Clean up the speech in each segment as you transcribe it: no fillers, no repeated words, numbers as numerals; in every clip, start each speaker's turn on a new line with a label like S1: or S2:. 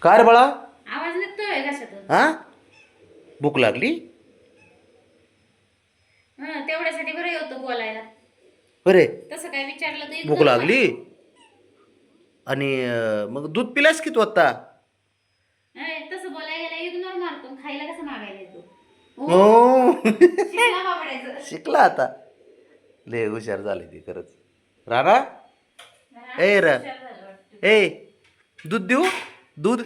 S1: काय रे बाळा?
S2: आवाज निघतोय कशातून?
S1: हा, भूक लागली?
S2: तेवढ्यासाठी बरं येतो बोलायला.
S1: बरे,
S2: तसं काय विचारलं तर
S1: भूक
S2: इग्नोर
S1: लागली.
S2: करायचं.
S1: आणि मग दूध पिलास की तू आता?
S2: तसं बोलायला गेला इग्नोर मारतो. खायला कसं मागायला येतो?
S1: हो.
S2: शिकला बाबडायचं.
S1: शिकला आता. लय हुशार झाले ती खरंच. राणा, ए र
S2: हुशार झालं वाटतं.
S1: ए, दूध देऊ? दूध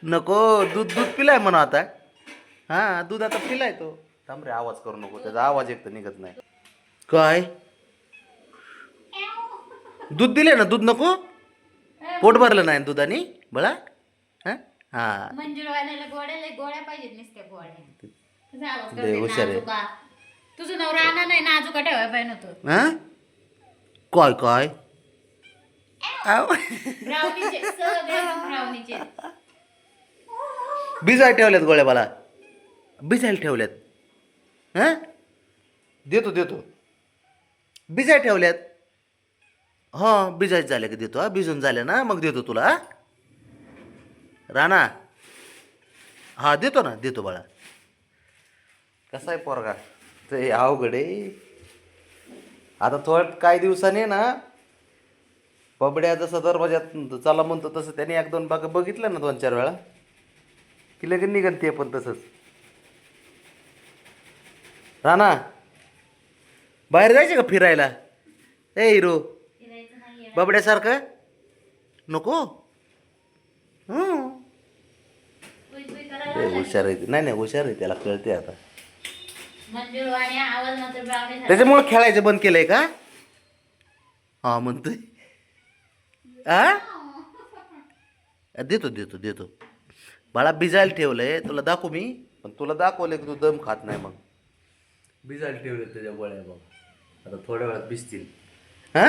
S1: नको. दूध पिलाय म्हणा आता. हा, दूध आता पिलाय तो. थांब रे, आवाज करू नको, त्याचा आवाज एक तर निघत नाही. काय दूध दिले ना? दूध नको? पोट भरलं नाही दुधाने बळा? हा हा,
S2: मंजुळवाल्याला गोळ्या पाहिजेत नुसत्या गोळ्या. तुझा आवाज
S1: लय
S2: करते
S1: हुशार आहे.
S2: नाजुका. तुझं नवरा आणा नाही नाजुका ठेवायला पाहिजे नव्हतं.
S1: हा, काय काय आव.
S2: ब्राउनीचे सगळे ब्राउनीचे.
S1: भिजायला ठेवल्यात गोळ्या मला, भिजायला ठेवल्यात. हा, देतो देतो. भिजायला ठेवल्यात. हां, भिजायचं झालं की देतो. हा, भिजून झाले ना मग देतो तुला. हा राणा, हा देतो ना, देतो बाळा. कसा आहे पोरगा? ते अवघड आहे. आता थोड्या काही दिवसाने ना, बबड्या जसं दरवाज्यात चला म्हणतो तसं त्याने एक दोन बाग बघितलं ना 2-4 वेळा की लगेच निघन ते पण तसंच. राणा, बाहेर जायचे का फिरायला? ए हिरो,
S2: फिरायचं नाहीये.
S1: बबड्यासारखं नको. हं.
S2: कुई कुई करायला
S1: लय
S2: लागली.
S1: हुशार आहे. नाही नाही, हुशार आहे, त्याला कळते आता.
S2: मंजुळवाणी आवाज मात्र ब्राउनी झाला.
S1: त्याच्यामुळे खेळायचं बंद केलंय का? हा म्हणतोय. आ, देतो देतो देतो. बाळा भिजायला ठेवलंय, तुला दाखवू मी. पण तुला दाखवलंय की तू दम खात नाही. मग भिजायला ठेवले त्याच्या गोळ्या. मग आता थोड्या वेळात भिजतील. हा,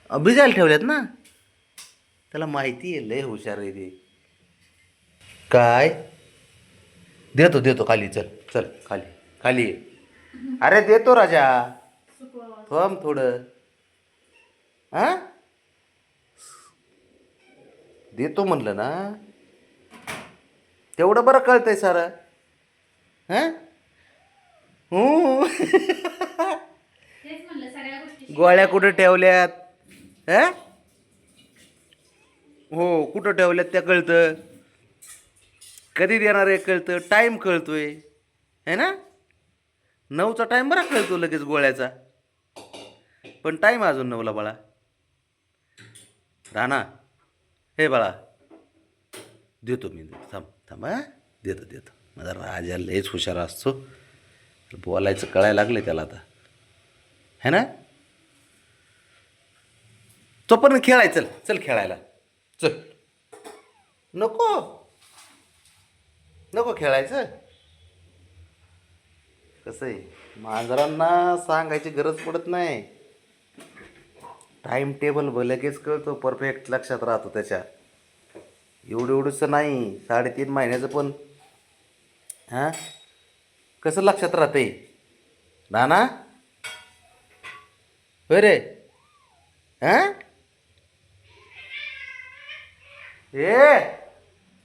S1: भिजायला ठेवल्यात ना. त्याला माहिती आहे, लय हुशार आहे ते. काय देतो देतो, खाली चल चल, खाली खाली ये. अरे देतो राजा, थांब थोडं. हा, देतो म्हणलं ना. तेवढं बरं कळतंय सारं. हा, हो.
S2: तेच म्हणलं सगळ्या गोष्टी
S1: गोळ्या कुठं ठेवल्यात? हा, हो, कुठं ठेवल्यात त्या कळतं. कधी देणार आहे कळतं. टाईम कळतोय है ना. 9चा टाईम बरा कळतो लगेच गोळ्याचा. पण टाईम अजून 9ला बाळा. राणा, हे बाळा, देतो मी. थांब थांब, हा देतो देतो. माझा राजा लयच हुशार असतो. बोलायचं कळायला लागले त्याला आता, है ना. तो पण खेळाय, चल चल खेळायला चल. नको नको खेळायचं. कसं आहे, मांजरांना सांगायची गरज पडत नाही. टाईम टेबल लगेच कळतो, परफेक्ट लक्षात राहतो त्याच्या. एवढंसं नाही, 3.5 महिन्याचं पण. हां, कसं लक्षात राहते नाना? होय रे. हां, ए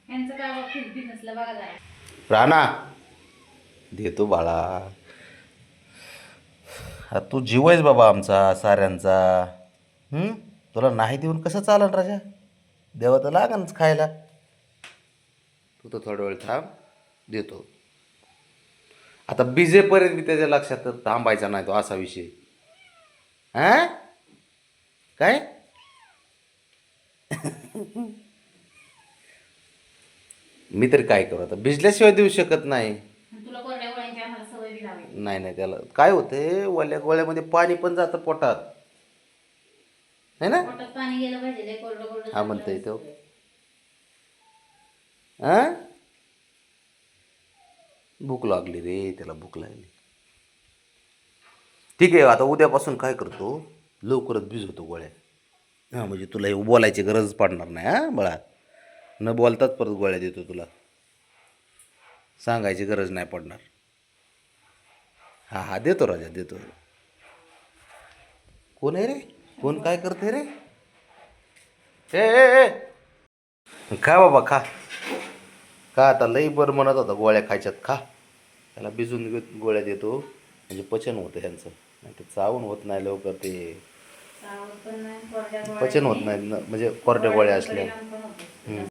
S2: यांचं काय बिझनेसला बघा जरा.
S1: राणा, देतो बाळा. हा, तू जीव आहेस बाबा आमचा साऱ्यांचा. तुला नाही देऊन कसं चालन राजा? देवा तर लागणच खायला. तू तर थोडा वेळ थांब, देतो. आता बिजेपर्यंत मी त्याच्या लक्षात तर थांबायचा नाही तो, असा विषय. हा, काय? मी तरी काय करू आता, भिजल्याशिवाय देऊ शकत नाही.
S2: तुला कोरड्या गोळ्यांची आम्हाला सवय बी लावायची.
S1: नाही नाही, त्याला काय होते, ओल्या गोळ्यामध्ये पाणी पण जातं पोटात, है ना.
S2: पोटात पाणी गेलं पाहिजे. लय कोरडं कोरडं
S1: हा
S2: चांगलं
S1: म्हणतोय तो.
S2: नसतं.
S1: हा, भूक लागली रे, त्याला भूक लागली. ठीक आहे, आता उद्यापासून काय करतो, लवकरच भिजवतो गोळ्या. हां, म्हणजे तुला हे बोलायची गरज पडणार नाही. हां बाळा, न बोलताच परत गोळ्या देतो तुला, सांगायची गरज नाही पडणार. हां हां, देतो राजा देतो. कोण आहे रे? कोण काय करते रे? ए ए ए खा बाबा खा. खा आता लई बरं म्हणत होता गोळ्या खायच्यात खा. त्याला भिजून गोळ्या देतो म्हणजे पचन होतं ह्यांचं. नाही ते चावून होत नाही लवकर ते
S2: चावत पण नाही, कोरड्या
S1: पचन होत
S2: गोळ्यांनी
S1: नाही म्हणजे कोरड्या गोळ्या असल्या.
S2: परिणाम पण होतो.